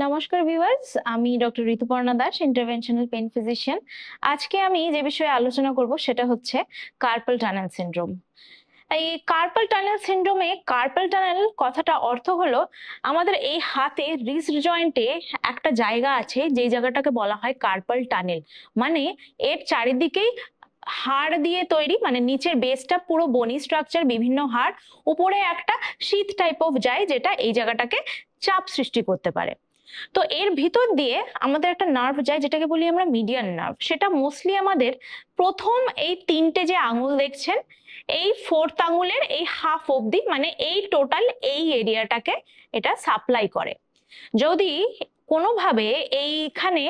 নমস্কার ভিউয়ার্স, আমি doctor Rituparna Das, interventional pain physician. আজকে আমি যে বিষয়ে আলোচনা করব সেটা হচ্ছে কার্পাল টানেল সিনড্রোম। এই কার্পাল টানেল সিনড্রোমে কার্পাল টানেল কথাটা অর্থ হলো আমাদের এই হাতে রিস্ট জয়েন্টে একটা জায়গা আছে যে জায়গাটাকে বলা হয় কার্পাল টানেল। মানে এর চারিদিকেই হাড় দিয়ে তৈরি, মানে নিচের বেসটা পুরো বনি স্ট্রাকচার, বিভিন্ন হাড়, উপরে একটা শীত টাইপ অফ যায় যেটা এই জায়গাটাকে চাপ সৃষ্টি করতে পারে। তো এর ভিতর দিয়ে আমাদের একটা নার্ভ যায় যেটাকে বলি আমরা মিডিয়ান নার্ভ। সেটা মোস্টলি আমাদের প্রথম এই তিনটে যে আঙুল দেখছেন, এই ফোর্থ আঙুলের এই হাফ অবধি, মানে এই টোটাল এই এরিয়াটাকে এটা সাপ্লাই করে। যদি কোনোভাবে এইখানে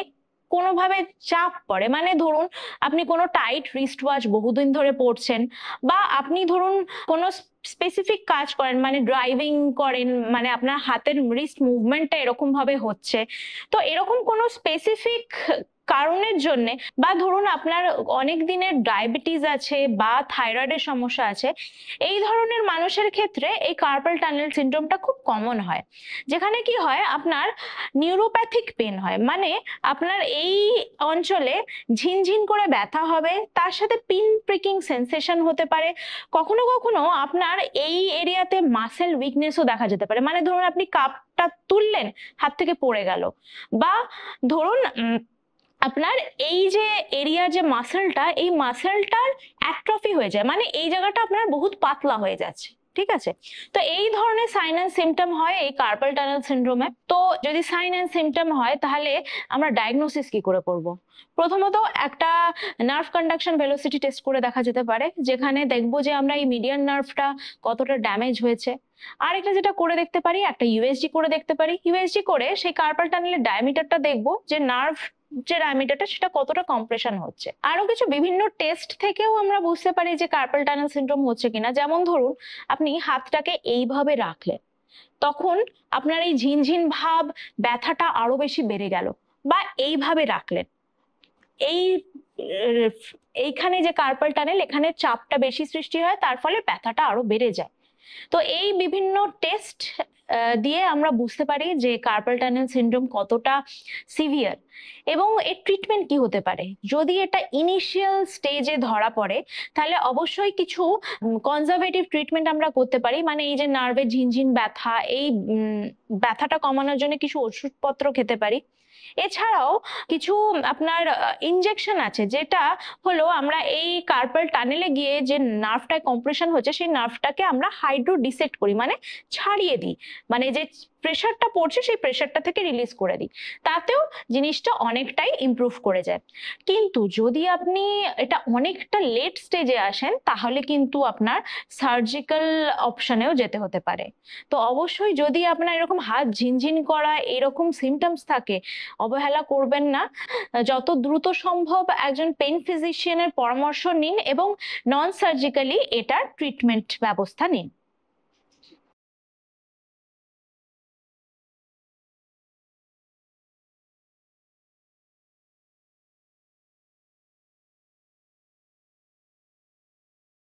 কোনোভাবে চাপ পড়ে, মানে ধরুন আপনি কোনো টাইট রিস্ট ওয়াচ বহুদিন ধরে পরছেন, বা আপনি ধরুন কোনো স্পেসিফিক কাজ করেন, মানে ড্রাইভিং করেন, মানে আপনার হাতের রিস্ট মুভমেন্টটা এরকম ভাবে হচ্ছে, তো এরকম কোনো স্পেসিফিক কারণের জন্য, বা ধরুন আপনার অনেক দিনের ডায়াবেটিস আছে বা থাইরয়েডের সমস্যা আছে, এই ধরনের মানুষের ক্ষেত্রে এই কার্পাল টানেল সিনড্রোমটা খুব কমন হয়। যেখানে কি হয়, আপনার নিউরোপ্যাথিক পেন হয়, মানে আপনার এই অঞ্চলে ঝিনঝিন করে ব্যথা হবে, তার সাথে পিন প্রিকিং সেন্সেশন হতে পারে। কখনো কখনো আপনার এই এরিয়াতে মাসেল উইকনেসও দেখা যেতে পারে, মানে ধরুন আপনি কাপটা তুললেন, হাত থেকে পড়ে গেল, বা ধরুন আপনার এই যে এরিয়ার যে মাসেলটা, এই মাসেলটার অ্যাট্রফি হয়ে যায়, মানে এই জায়গাটা আপনার বহুত পাতলা হয়ে যাচ্ছে। ঠিক আছে, তো এই ধরনের সাইন অ্যান্ড সিমটম হয় এই কার্পাল টানেল সিনড্রোমে। তো যদি সাইন অ্যান্ড সিমটম হয় তাহলে আমরা ডায়াগনোসিস কি করে করব? প্রথমত একটা নার্ভ কন্ডাকশন ভেলোসিটি টেস্ট করে দেখা যেতে পারে, যেখানে দেখবো যে আমরা এই মিডিয়ান নার্ভটা কতটা ড্যামেজ হয়েছে। আর একটা যেটা করে দেখতে পারি, একটা ইউএসজি করে দেখতে পারি। ইউএসজি করে সেই কার্পাল টানেলের ডায়ামিটারটা দেখবো, যে নার্ভ যে ডায়ামিটারটা সেটা কতটা কম্প্রেশন হচ্ছে। আরো কিছু বিভিন্ন টেস্ট থেকেও আমরা বুঝতে পারি যে কার্পাল টানেল সিনড্রোম হচ্ছে কিনা। যেমন ধরুন আপনি হাতটাকে এইভাবে রাখলেন, তখন আপনার এই ঝিনঝিন ভাব, ব্যথাটা আরো বেশি বেড়ে গেল। বা এইভাবে রাখলেন, এই এইখানে যে কার্পাল টানেল, এখানে চাপটা বেশি সৃষ্টি হয়, তার ফলে ব্যথাটা আরো বেড়ে যায়। তো এই বিভিন্ন টেস্ট দিয়ে আমরা বুঝতে পারি যে কার্পাল টানেল সিনড্রোম কতটা সিভিয়ার এবং এর ট্রিটমেন্ট কি হতে পারে। যদি এটা ইনিশিয়াল স্টেজে ধরা পড়ে তাহলে অবশ্যই কিছু কনজারভেটিভ ট্রিটমেন্ট আমরা করতে পারি, মানে এই যে নার্ভের ঝিনঝিন ব্যথা, এই ব্যথাটা কমানোর জন্য কিছু ওষুধপত্র খেতে পারি। এছাড়াও কিছু আপনার ইনজেকশন আছে, যেটা হলো আমরা এই কার্পাল টানেলে গিয়ে যে নার্ভটা কম্প্রেশন হচ্ছে সেই নার্ভটাকে আমরা হাইড্রো ডিসেক্ট করি, মানে ছাড়িয়ে দিই, মানে যে প্রেশারটা পড়ছে সেই প্রেশারটা থেকে রিলিজ করে দিই। তাতেও জিনিসটা অনেকটাই ইমপ্রুভ করে যায়। কিন্তু যদি আপনি এটা অনেকটা লেট স্টেজে আসেন তাহলে কিন্তু আপনার সার্জিক্যাল অপশনেও যেতে হতে পারে। তো অবশ্যই যদি আপনার এরকম হাত ঝিনঝিন করা এরকম সিমটমস থাকে, অবহেলা করবেন না। যত দ্রুত সম্ভব একজন পেইন ফিজিশিয়ানের পরামর্শ নিন এবং নন সার্জিক্যালি এটার ট্রিটমেন্ট ব্যবস্থা নিন।